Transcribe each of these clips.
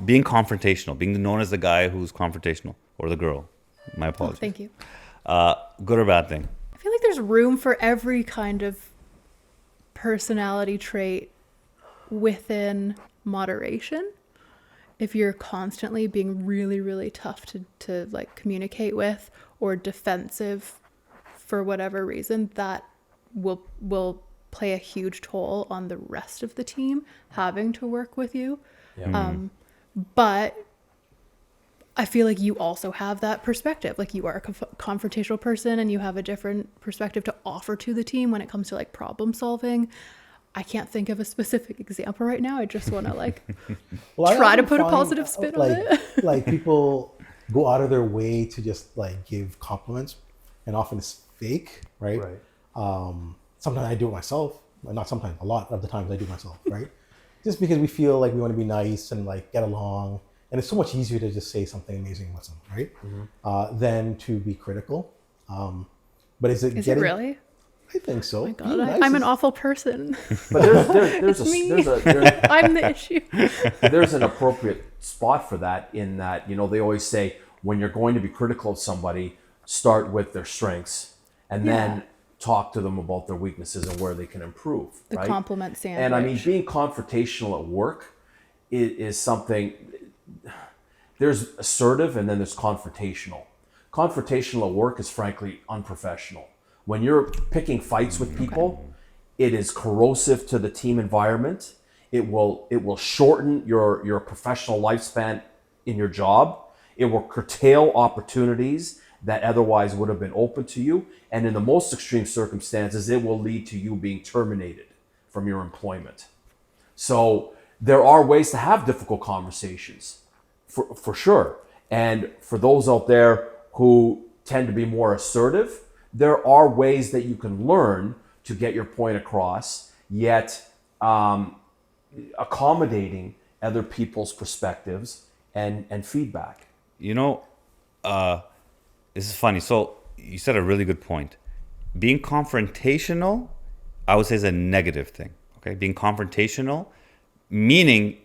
being confrontational, being known as the guy who's confrontational, or the girl. My apologies. Thank you. Good or bad thing? I feel like there's room for every kind of personality trait within moderation. If you're constantly being really, really tough to like communicate with, or defensive for whatever reason, that will play a huge toll on the rest of the team having to work with you. Yeah. But I feel like you also have that perspective. Like, you are a confrontational person, and you have a different perspective to offer to the team when it comes to like problem solving. I can't think of a specific example right now. I just want to like try to put a positive spin on it. Like, people go out of their way to just like give compliments, and often it's fake, right? Sometimes I do it myself. Well, not sometimes, a lot of the times I do myself, right? Just because we feel like we want to be nice and like get along. And it's so much easier to just say something amazing with them, right? Than to be critical. But is it really? I think so. Oh my God, I'm an awful person. But I'm the issue. There's an appropriate spot for that, in that, you know, they always say when you're going to be critical of somebody, start with their strengths and then talk to them about their weaknesses and where they can improve. The right? compliment sandwich. And I mean, being confrontational at work is something. There's assertive and then there's confrontational. Confrontational at work is frankly unprofessional. When you're picking fights with people, it is corrosive to the team environment. It will shorten your professional lifespan in your job. It will curtail opportunities that otherwise would have been open to you. And in the most extreme circumstances, it will lead to you being terminated from your employment. So there are ways to have difficult conversations, for sure. And for those out there who tend to be more assertive, there are ways that you can learn to get your point across, yet accommodating other people's perspectives and feedback. You know, this is funny. So you said a really good point. Being confrontational, I would say, is a negative thing. Okay, being confrontational, meaning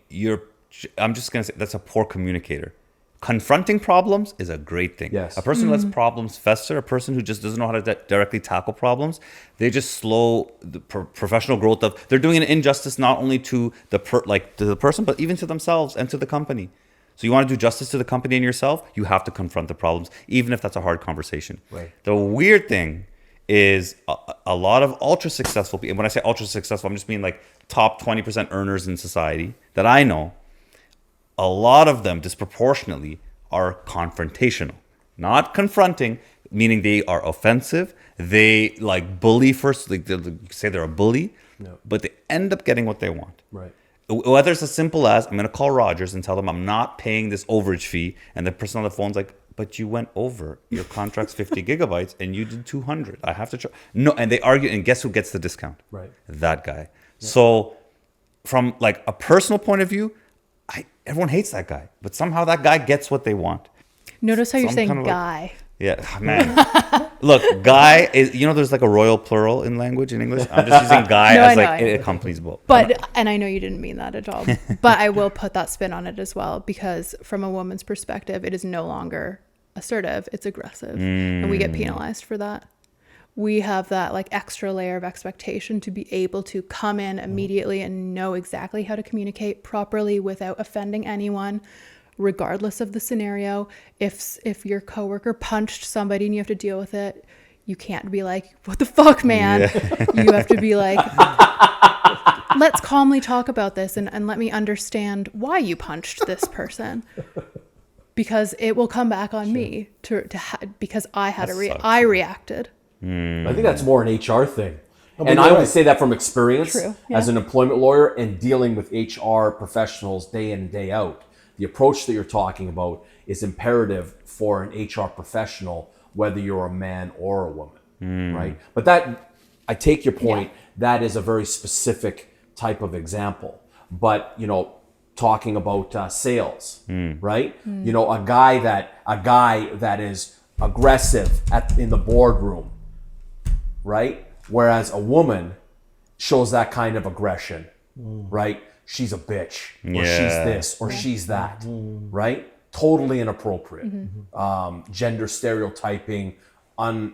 I'm just going to say that's a poor communicator. Confronting problems is a great thing. Yes. A person who lets problems fester, a person who just doesn't know how to directly tackle problems, they just slow the professional growth of. They're doing an injustice not only to the person, but even to themselves and to the company. So you want to do justice to the company and yourself, you have to confront the problems, even if that's a hard conversation. Right. The weird thing is a lot of ultra successful people. And when I say ultra successful, I'm just meaning like top 20% earners in society that I know. A lot of them disproportionately are confrontational, not confronting, meaning they are offensive. They like bully first, like they say they're a bully, but they end up getting what they want. Right. Whether it's as simple as I'm going to call Rogers and tell them I'm not paying this overage fee, and the person on the phone's like, but you went over. Your contract's 50 gigabytes and you did 200. I have to no, and they argue, and guess who gets the discount? Right. That guy. Yeah. So from like a personal point of view, everyone hates that guy, but somehow that guy gets what they want. Notice how you're saying kind of guy. Yeah, man. Look, guy is, there's like a royal plural in language in English. I'm just using guy as like it accompanies both. But, and I know you didn't mean that at all, but I will put that spin on it as well, because from a woman's perspective, it is no longer assertive, it's aggressive. And we get penalized for that. We have that like extra layer of expectation to be able to come in immediately and know exactly how to communicate properly without offending anyone, regardless of the scenario. If your coworker punched somebody and you have to deal with it, you can't be like, what the fuck, man? Yeah. You have to be like, let's calmly talk about this and let me understand why you punched this person. Because it will come back on me because I reacted. I think that's more an HR thing. And I always say that from experience as an employment lawyer and dealing with HR professionals day in and day out. The approach that you're talking about is imperative for an HR professional, whether you're a man or a woman, right? But that, I take your point, that is a very specific type of example. But, talking about sales, right? A guy that is aggressive in the boardroom, right? Whereas a woman shows that kind of aggression, right? she's a bitch, or Yeah. she's this, or she's that, right? Totally inappropriate. Gender stereotyping, but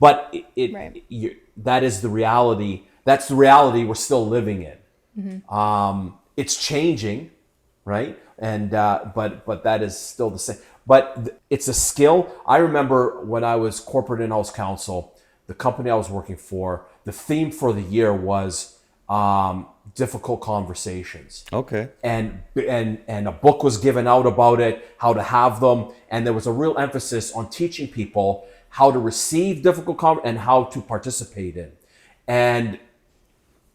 Right. that is the reality. That's the reality we're still living in. It's changing, right? And but that is still the same. But it's a skill. I remember when I was corporate in-house counsel, the company I was working for, the theme for the year was difficult conversations. Okay. And a book was given out about it, how to have them, and there was a real emphasis on teaching people how to receive difficult and how to participate in. And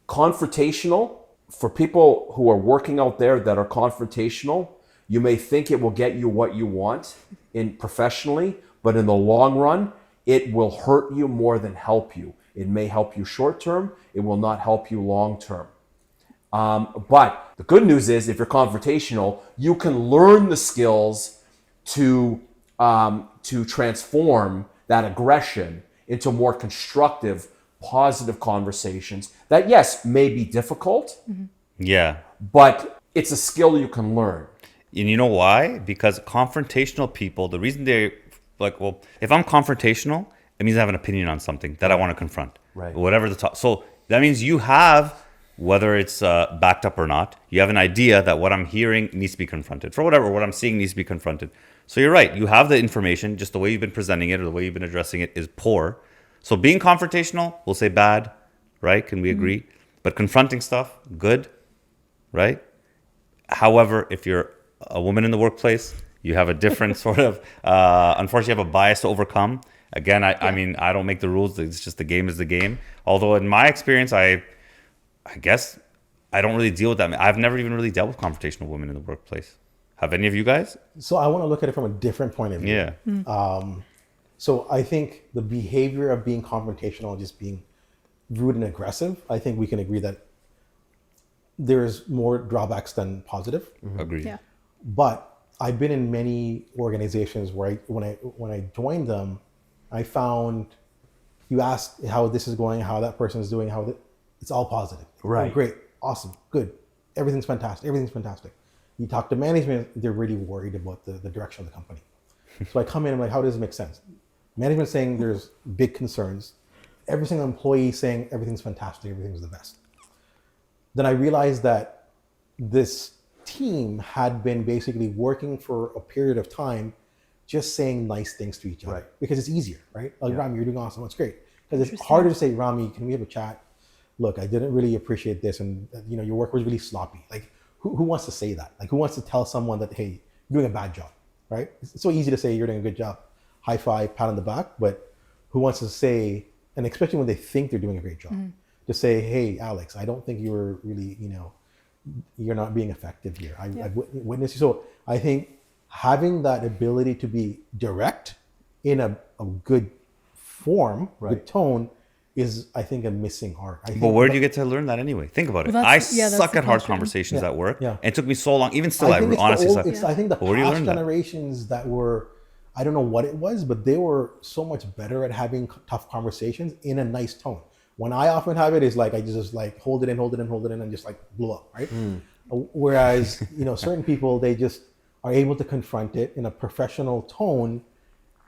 confrontational, for people who are working out there that are confrontational, you may think it will get you what you want in professionally, but in the long run, it will hurt you more than help you. It may help you short term, it will not help you long term. But the good news is, if you're confrontational, you can learn the skills to transform that aggression into more constructive, positive conversations that, yes, may be difficult, Yeah. but it's a skill you can learn. And you know why? Because confrontational people, the reason they're like, well, if I'm confrontational, it means I have an opinion on something that I want to confront. Right. Whatever the top. So that means you have, whether it's backed up or not, you have an idea that what I'm hearing needs to be confronted. For whatever, what I'm seeing needs to be confronted. So you're right. You have the information, just the way you've been presenting it or the way you've been addressing it is poor. So being confrontational, we'll say bad, right? Can we agree? But confronting stuff, good, right? However, if you're a woman in the workplace, you have a different sort of, unfortunately, you have a bias to overcome. Again, I mean, I don't make the rules. It's just the game is the game. Although in my experience, I guess I don't really deal with that. I've never even really dealt with confrontational women in the workplace. Have any of you guys? So I want to look at it from a different point of view. Yeah. So I think the behavior of being confrontational and just being rude and aggressive, I think we can agree that there's more drawbacks than positive. Agreed. Yeah. But I've been in many organizations where when I joined them, I found you ask how this is going, how that person is doing, it's all positive. Right. Oh, great. Awesome. Good. Everything's fantastic. Everything's fantastic. You talk to management, they're really worried about the direction of the company. So I come in, I'm like, how does this make sense? Management saying there's big concerns. Every single employee saying everything's fantastic, everything's the best. Then I realized that this team had been basically working for a period of time just saying nice things to each other. Right. Because it's easier, right? Like, Rami, you're doing awesome. It's great. Because it's harder to say, Rami, can we have a chat? Look, I didn't really appreciate this, and your work was really sloppy. Like, who wants to say that? Like, who wants to tell someone that, hey, you're doing a bad job, right? It's so easy to say you're doing a good job, high five, pat on the back, but who wants to say, and especially when they think they're doing a great job, to say, hey, Alex, I don't think you were really, you're not being effective here. I've witnessed you. So I think having that ability to be direct in a good form, good tone, is, I think, a missing art. But where do you get to learn that anyway? Think about it. Well, I that's suck the at hard question. conversations at work. Yeah. And it took me so long. Even still, I think it's honestly the suck. old, I think the But where do you past learn that? generations that were, I don't know what it was, but they were so much better at having tough conversations in a nice tone. When I often have it is like, I just like hold it in, and just like blow up, right? Whereas, certain people, they just are able to confront it in a professional tone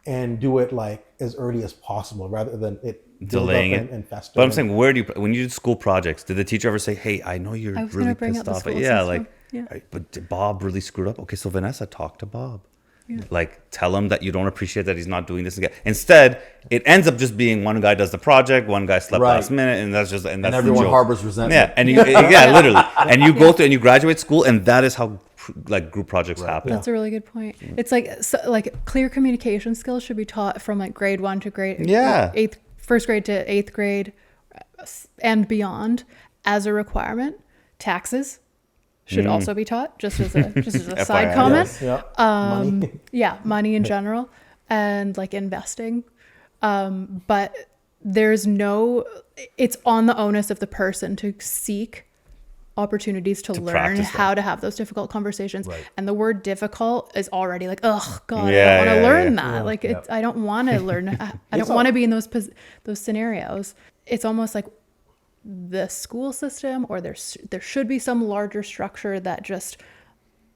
and do it like as early as possible rather than it Delaying build up it and fester. But I'm saying, when you did school projects, did the teacher ever say, hey, I know you're I was really gonna bring pissed up the off? school Yeah, system. like, Yeah. but did Bob really screwed up? Okay, so Vanessa, talk to Bob. Like, tell him that you don't appreciate that he's not doing this again. Instead, it ends up just being one guy does the project, one guy slept Right. last minute, and that's just and that's everyone the joke. harbors resentment. Yeah, and you, literally, and you go through and you graduate school, and that is how like group projects happen. That's a really good point. It's like clear communication skills should be taught from like grade 1 to grade first grade to 8th grade and beyond as a requirement. Taxes should also be taught, just as a side comment. Money. Money in general, and like investing. But it's on the onus of the person to seek opportunities to learn practice how to have those difficult conversations. Right. And the word difficult is already like, oh God, Yeah, I don't want to yeah, learn yeah. that. Like, I don't want to learn. I don't want to be in those scenarios. It's almost like the school system, or there should be some larger structure that just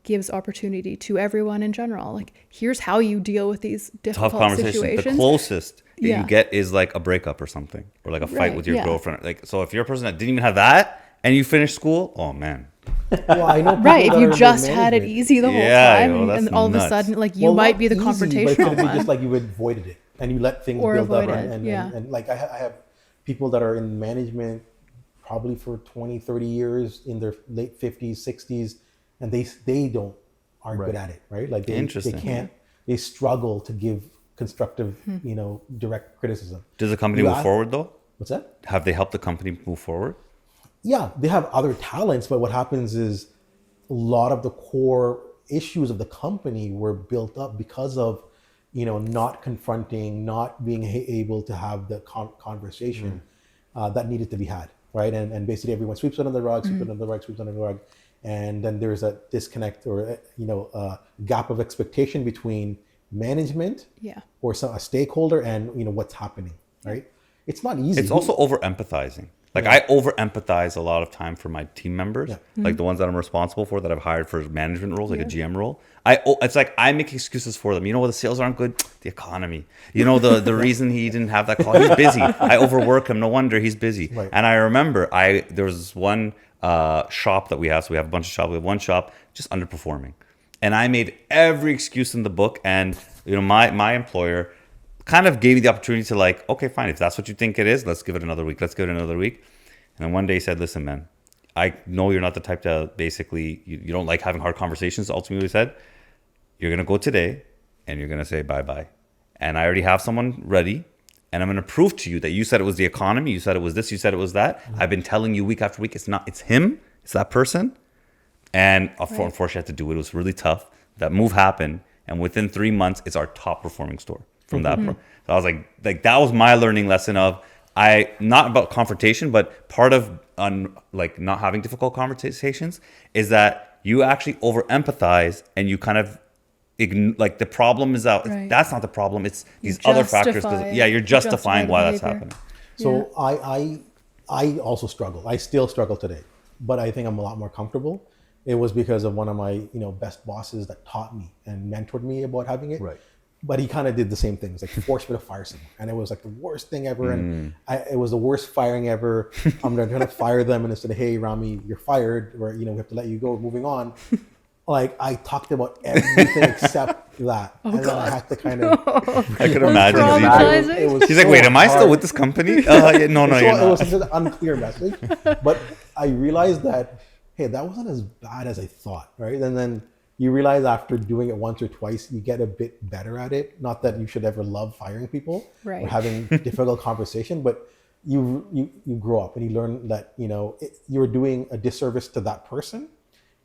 gives opportunity to everyone in general. Like, here's how you deal with these Tough difficult conversation. situations. The closest that Yeah. you get is like a breakup or something, or like a fight Right, with your yeah. girlfriend. Like, so if you're a person that didn't even have that and you finish school, oh man. Well, I know Right, people if you that are just in had it management. easy the whole Yeah, time, yo, that's and all of a nuts. sudden, like, you Well, might not be the easy, but it confrontational could be one. just like you avoided it and you let things Or build up. avoid it, And, yeah. and like I have people that are in management probably for 20, 30 years in their late 50s, 60s, and they aren't good at it, right? Like they Interesting. can't, they struggle to give constructive, direct criticism. Does the company You move ask- forward though? What's that? Have they helped the company move forward? Yeah, they have other talents, but what happens is a lot of the core issues of the company were built up because of, not confronting, not being able to have the conversation that needed to be had, right? And basically everyone sweeps it under the rug, sweeps it under the rug, sweeps it under the rug, and then there's a disconnect or a gap of expectation between management Yeah. or a stakeholder and what's happening, right? It's not easy. It's also over empathizing. Like I over empathize a lot of time for my team members, like the ones that I'm responsible for that I've hired for management roles, like a GM role. It's like I make excuses for them. The sales aren't good. The economy. The reason he didn't have that call, he's busy. I overwork him. No wonder he's busy. Right. And I remember there was this one shop that we have. So we have a bunch of shops. We have one shop just underperforming, and I made every excuse in the book. And my employer kind of gave me the opportunity to like, okay, fine. If that's what you think it is, let's give it another week. Let's give it another week. And then one day he said, listen, man, I know you're not the type to basically, you don't like having hard conversations. Ultimately, he said, you're going to go today and you're going to say bye-bye. And I already have someone ready. And I'm going to prove to you that you said it was the economy. You said it was this. You said it was that. I've been telling you week after week. It's not, it's him. It's that person. And unfortunately, I had to do it. It was really tough. That move happened. And within 3 months, it's our top performing store from that. So I was like, that was my learning lesson of, not about confrontation, but part of not having difficult conversations is that you actually over empathize and you kind of like the problem is out. Right. That's not the problem. It's these other factors. You're justifying why that's happening. So I also struggle. I still struggle today, but I think I'm a lot more comfortable. It was because of one of my best bosses that taught me and mentored me about having it. Right. But he kind of did the same thing. It was like forced me to fire someone, and it was like the worst thing ever. And it was the worst firing ever. I'm trying to fire them, and instead of, hey, Rami, you're fired, or we have to let you go. We're moving on. Like I talked about everything except that, and then I had to kind of. I could imagine. Traumatizing. It was He's like, so wait, am I still hard. with this company? No, So you're it was not. such an unclear message, but I realized that, hey, that wasn't as bad as I thought, right? And then you realize after doing it once or twice, you get a bit better at it. Not that you should ever love firing people Right. or having difficult conversation, but you grow up and you learn that you're doing a disservice to that person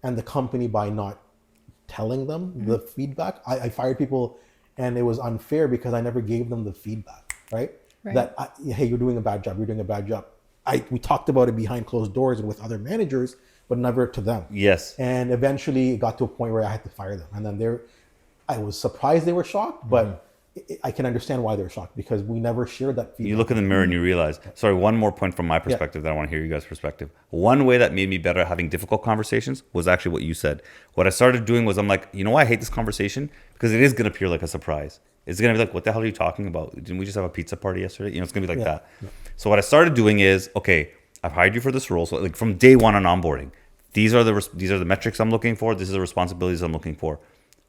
and the company by not telling them the feedback. I fired people, and it was unfair because I never gave them the feedback, right? That hey, you're doing a bad job. You're doing a bad job. We talked about it behind closed doors and with other managers, but never to them. Yes. And eventually it got to a point where I had to fire them. And then I was surprised they were shocked, but I can understand why they were shocked because we never shared that feedback. You look in the mirror and you realize, sorry, one more point from my perspective that I want to hear you guys' perspective. One way that made me better at having difficult conversations was actually what you said. What I started doing was I'm like, you know why I hate this conversation? Because it is going to appear like a surprise. It's going to be like, what the hell are you talking about? Didn't we just have a pizza party yesterday? It's going to be like that. Yeah. So what I started doing is, okay, I've hired you for this role. So like from day one on onboarding, these are the metrics I'm looking for. This is the responsibilities I'm looking for.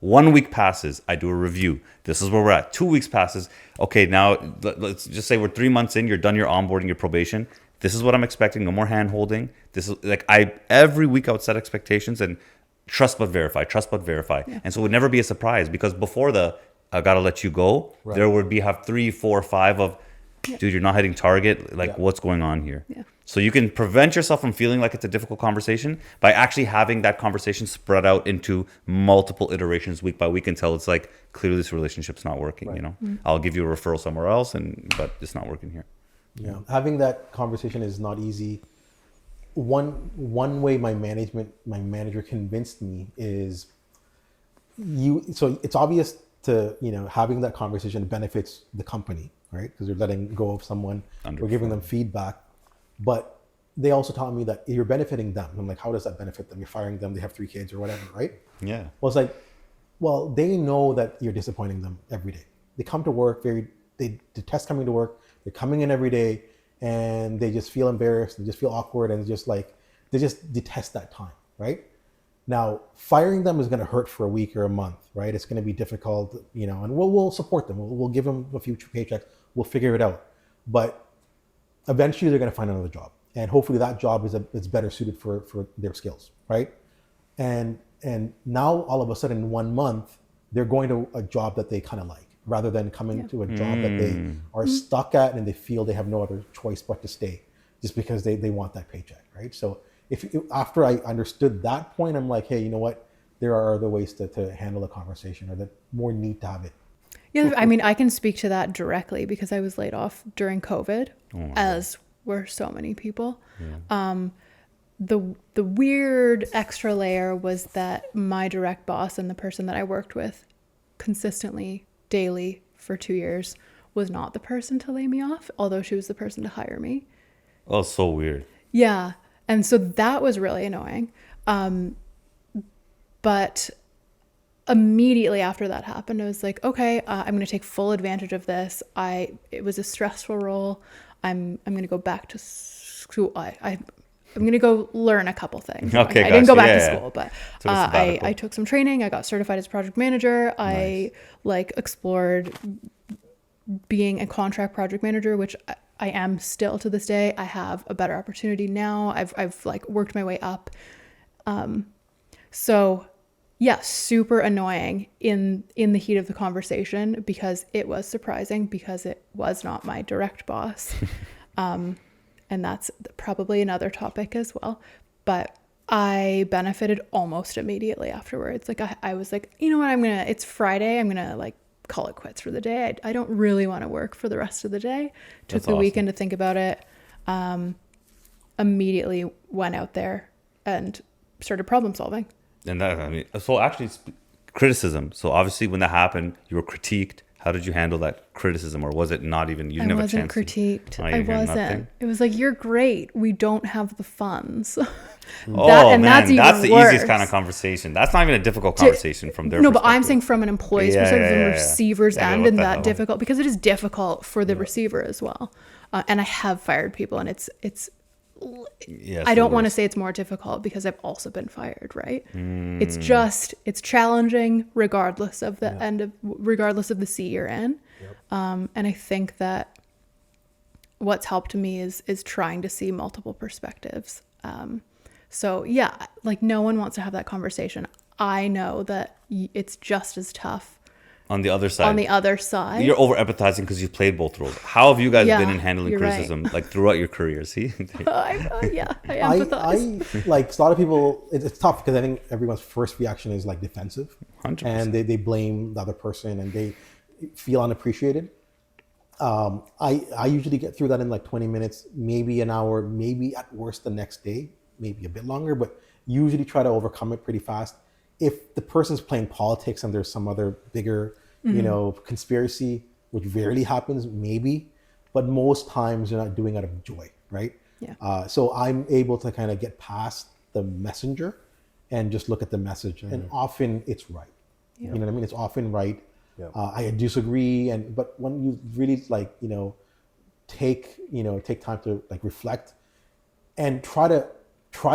1 week passes, I do a review. This is where we're at. 2 weeks passes. Okay, now let's just say we're 3 months in. You're done your onboarding, your probation. This is what I'm expecting. No more hand holding. This is like every week I would set expectations and trust but verify. Yeah. And so it would never be a surprise because before I gotta let you go, there would have 3, 4, 5 of, dude, you're not hitting target. Like what's going on here? Yeah. So you can prevent yourself from feeling like it's a difficult conversation by actually having that conversation spread out into multiple iterations week by week until it's like, clearly this relationship's not working, I'll give you a referral somewhere else, but it's not working here. Yeah. Having that conversation is not easy. One way my manager convinced me is so it's obvious to, having that conversation benefits the company, right? Because you're letting go of someone, we're giving them feedback. But they also taught me that you're benefiting them. I'm like, how does that benefit them? You're firing them. They have 3 kids or whatever, right? Yeah. Well, it's like, well, they know that you're disappointing them every day. They come to work they detest coming to work. They're coming in every day and they just feel embarrassed. They just feel awkward and just like, they just detest that time, right? Now, firing them is going to hurt for a week or a month, right? It's going to be difficult, and we'll support them. We'll give them a few paychecks. We'll figure it out. But eventually they're going to find another job. And hopefully that job is better suited for their skills, right? And now all of a sudden in 1 month, they're going to a job that they kind of like, rather than coming to a job that they are stuck at and they feel they have no other choice but to stay just because they want that paycheck, right? So after I understood that point, I'm like, hey, you know what? There are other ways to handle the conversation, or that more need to have it. Yeah, I mean, I can speak to that directly because I was laid off during COVID, as were so many people. Yeah. The weird extra layer was that my direct boss and the person that I worked with consistently, daily for 2 years was not the person to lay me off, although she was the person to hire me. Oh, so weird. Yeah. And so that was really annoying. But immediately after that happened, I was like, okay, I'm going to take full advantage of this. It was a stressful role. I'm going to go back to school. I'm going to go learn a couple things. Okay, I didn't go back yeah, to school, but I took some training. I got certified as project manager. Nice. I explored being a contract project manager, which I am still to this day. I have a better opportunity now. I've worked my way up. So yeah, super annoying in the heat of the conversation because it was surprising because it was not my direct boss. And that's probably another topic as well. But I benefited almost immediately afterwards. I was like, you know what, it's Friday. I'm going to call it quits for the day. I don't really want to work for the rest of the day. Took the weekend to think about it. Immediately went out there and started problem solving. And so actually criticism. So obviously when that happened, you were critiqued. How did you handle that criticism? Or was it not even, you didn't have a chance? Critiqued. I wasn't. It was like, you're great. We don't have the funds. That's the easiest kind of conversation. That's not even a difficult conversation from their perspective. But I'm saying from an employee's perspective, from a receiver's end, and that difficult, because it is difficult for the receiver as well. And I have fired people, and it's I don't want to say it's more difficult because I've also been fired, right? It's challenging regardless of the regardless of the seat you're in. Yep. And I think that what's helped me is trying to see multiple perspectives. So yeah, no one wants to have that conversation. I know that it's just as tough on the other side. You're over empathizing because you've played both roles. How have you guys been in handling criticism throughout your career? See? I empathize. A lot of people, it's tough because I think everyone's first reaction is defensive. 100%. And they blame the other person and they feel unappreciated. I usually get through that in 20 minutes, maybe an hour, maybe at worst the next day, maybe a bit longer, but usually try to overcome it pretty fast. If the person's playing politics and there's some other bigger, conspiracy, which rarely happens, maybe, but most times you're not doing it out of joy, right? Yeah. So I'm able to kind of get past the messenger and just look at the message, and often it's right. Yeah. You know what I mean? It's often right. Yeah. I disagree, but when you really take time to reflect and try to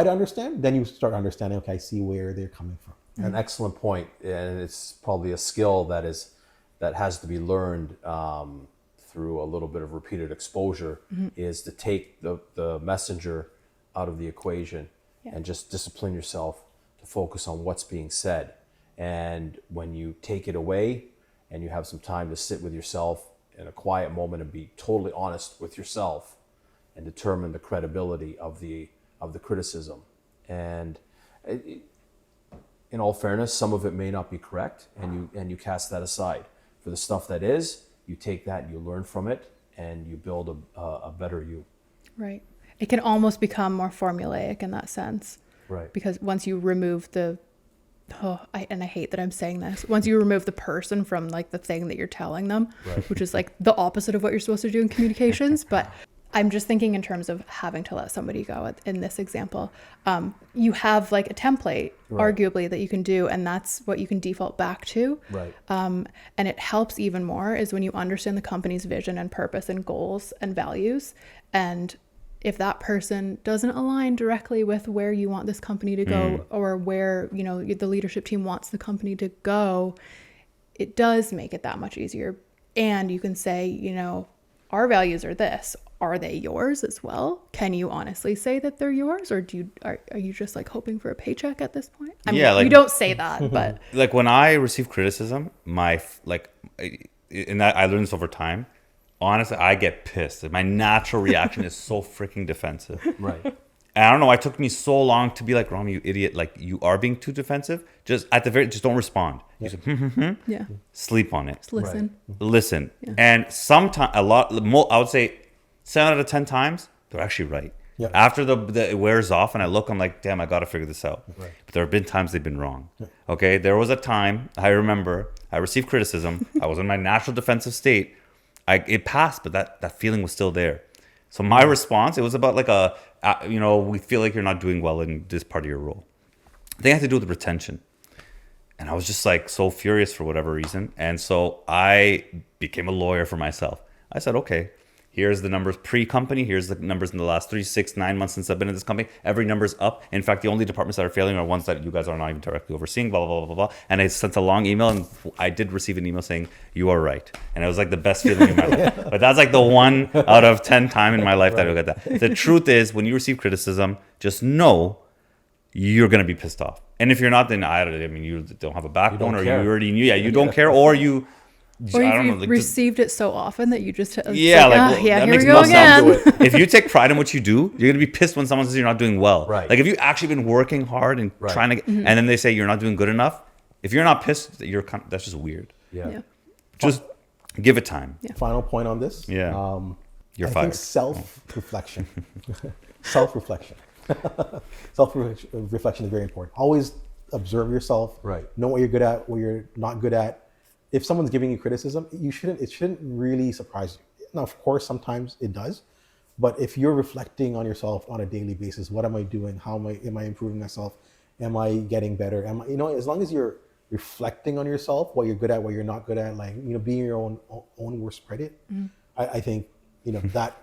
understand, then you start understanding. Okay, I see where they're coming from. An excellent point, and it's probably a skill that has to be learned through a little bit of repeated exposure, is to take the messenger out of the equation and just discipline yourself to focus on what's being said. And when you take it away and you have some time to sit with yourself in a quiet moment and be totally honest with yourself and determine the credibility of the criticism. And in all fairness, some of it may not be correct, and you cast that aside. For the stuff that is, you take that, you learn from it, and you build a better you. Right. It can almost become more formulaic in that sense. Right. Because once you remove I hate that I'm saying this, once you remove the person from the thing that you're telling them, which is the opposite of what you're supposed to do in communications, but I'm just thinking in terms of having to let somebody go in this example. You have like a template, arguably, that you can do, and that's what you can default back to. Right. And it helps even more is when you understand the company's vision and purpose and goals and values. And if that person doesn't align directly with where you want this company to go or where, you know, the leadership team wants the company to go, it does make it that much easier. And you can say, you know, our values are this. Are they yours as well? Can you honestly say that they're yours, or are you just like hoping for a paycheck at this point? I mean, like, you don't say that, but like when I receive criticism, and I learned this over time. Honestly, I get pissed. My natural reaction is so freaking defensive. Right. And I don't know. It took me so long to be like, Rami, you idiot! Like you are being too defensive. Just don't respond. You say, yeah, sleep on it. just listen. Listen. Yeah. And sometimes I would say 7 out of 10 times they're actually right. Yeah. After it wears off and I look, I'm like, damn, I got to figure this out. Right. But there have been times they've been wrong. Yeah. Okay. There was a time I remember I received criticism. I was in my natural defensive state. It passed, but that feeling was still there. So my response, it was about like we feel like you're not doing well in this part of your role. I think it had to do with retention. And I was just like so furious for whatever reason. And so I became a lawyer for myself. I said, okay, here's the numbers pre-company. Here's the numbers in the last 3, 6, 9 months since I've been in this company. Every number's up. In fact, the only departments that are failing are ones that you guys are not even directly overseeing, blah, blah, blah, blah, blah. And I sent a long email, and I did receive an email saying, you are right. And it was like the best feeling in my life. But that's like the 1 out of 10 time in my life that I get that. The truth is, when you receive criticism, just know you're going to be pissed off. And if you're not, then I mean, you don't have a backbone, or you already knew, you don't care, or you... Or I don't you've know, like, received it so often that you just that here makes we go no sense. again. If you take pride in what you do, you're gonna be pissed when someone says you're not doing well. Right. Like if you've actually been working hard and trying to, get, and then they say you're not doing good enough. If you're not pissed, that's just weird. Yeah. Just give it time. Yeah. Final point on this. Yeah. You're I fired. think self-reflection. Self-reflection. Self-reflection is very important. Always observe yourself. Right. Know what you're good at, what you're not good at. If someone's giving you criticism, it shouldn't really surprise you. Now, of course, sometimes it does, but if you're reflecting on yourself on a daily basis, what am I doing? How am I improving myself? Am I getting better? As long as you're reflecting on yourself, what you're good at, what you're not good at, being your own worst critic, I think, that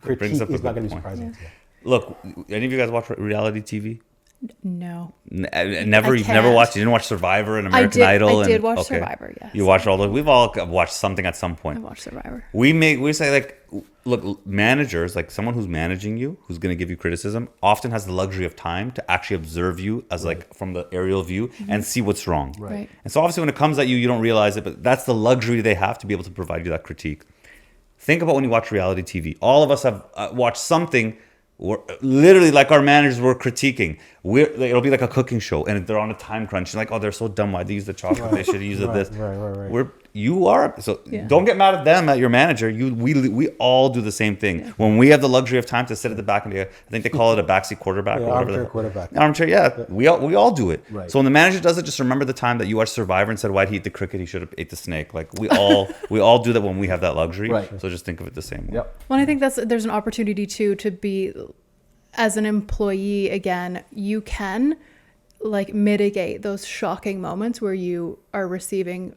critique is not going to be surprising to you. Look, any of you guys watch reality TV? No. Never. You've never watched. You didn't watch Survivor and American Idol. I did watch Survivor. Yes. You watched all those. We've all watched something at some point. I watched Survivor. We say like, look, managers, like someone who's managing you, who's going to give you criticism, often has the luxury of time to actually observe you as like from the aerial view and see what's wrong. Right. And so obviously when it comes at you, you don't realize it, but that's the luxury they have to be able to provide you that critique. Think about when you watch reality TV. All of us have watched something. We're literally like our managers were critiquing. It'll be like a cooking show, and they're on a time crunch. And like, oh, they're so dumb. Why they use the chocolate? They should use this. Right. Don't get mad at them, at your manager. We all do the same thing. Yeah. When we have the luxury of time to sit at the back and I think they call it a backseat quarterback or whatever. Armchair quarterback. Armchair, yeah. We all do it. Right. So when the manager does it, just remember the time that you watched Survivor and said, why'd he eat the cricket? He should have ate the snake. Like we all do that when we have that luxury. Right. So just think of it the same way. Yep. Well, I think there's an opportunity too to be, as an employee, again, you can like mitigate those shocking moments where you are receiving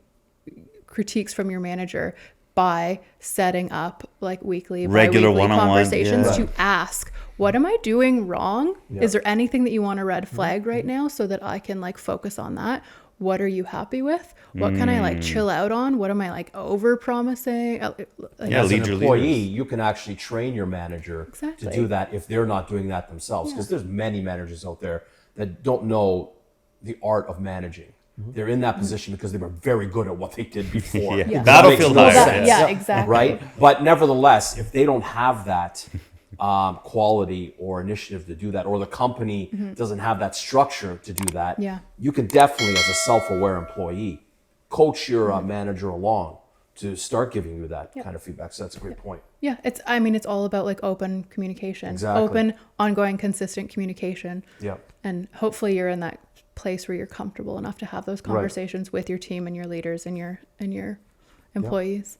critiques from your manager by setting up like weekly, regular bi-weekly one-on-one conversations to ask, what am I doing wrong? Yep. Is there anything that you want to red flag right now so that I can like focus on that? What are you happy with? What can I like chill out on? What am I like over promising? As an employee, you can actually train your manager to do that if they're not doing that themselves. Because there's many managers out there that don't know the art of managing. They're in that position because they were very good at what they did before. Battlefield higher. Yeah, exactly. Right? But nevertheless, if they don't have that quality or initiative to do that, or the company doesn't have that structure to do that, you can definitely, as a self-aware employee, coach your manager along to start giving you that kind of feedback. So that's a great point. Yeah, it's all about like open communication, open, ongoing, consistent communication. Yeah. And hopefully you're in that place where you're comfortable enough to have those conversations with your team and your leaders and your employees.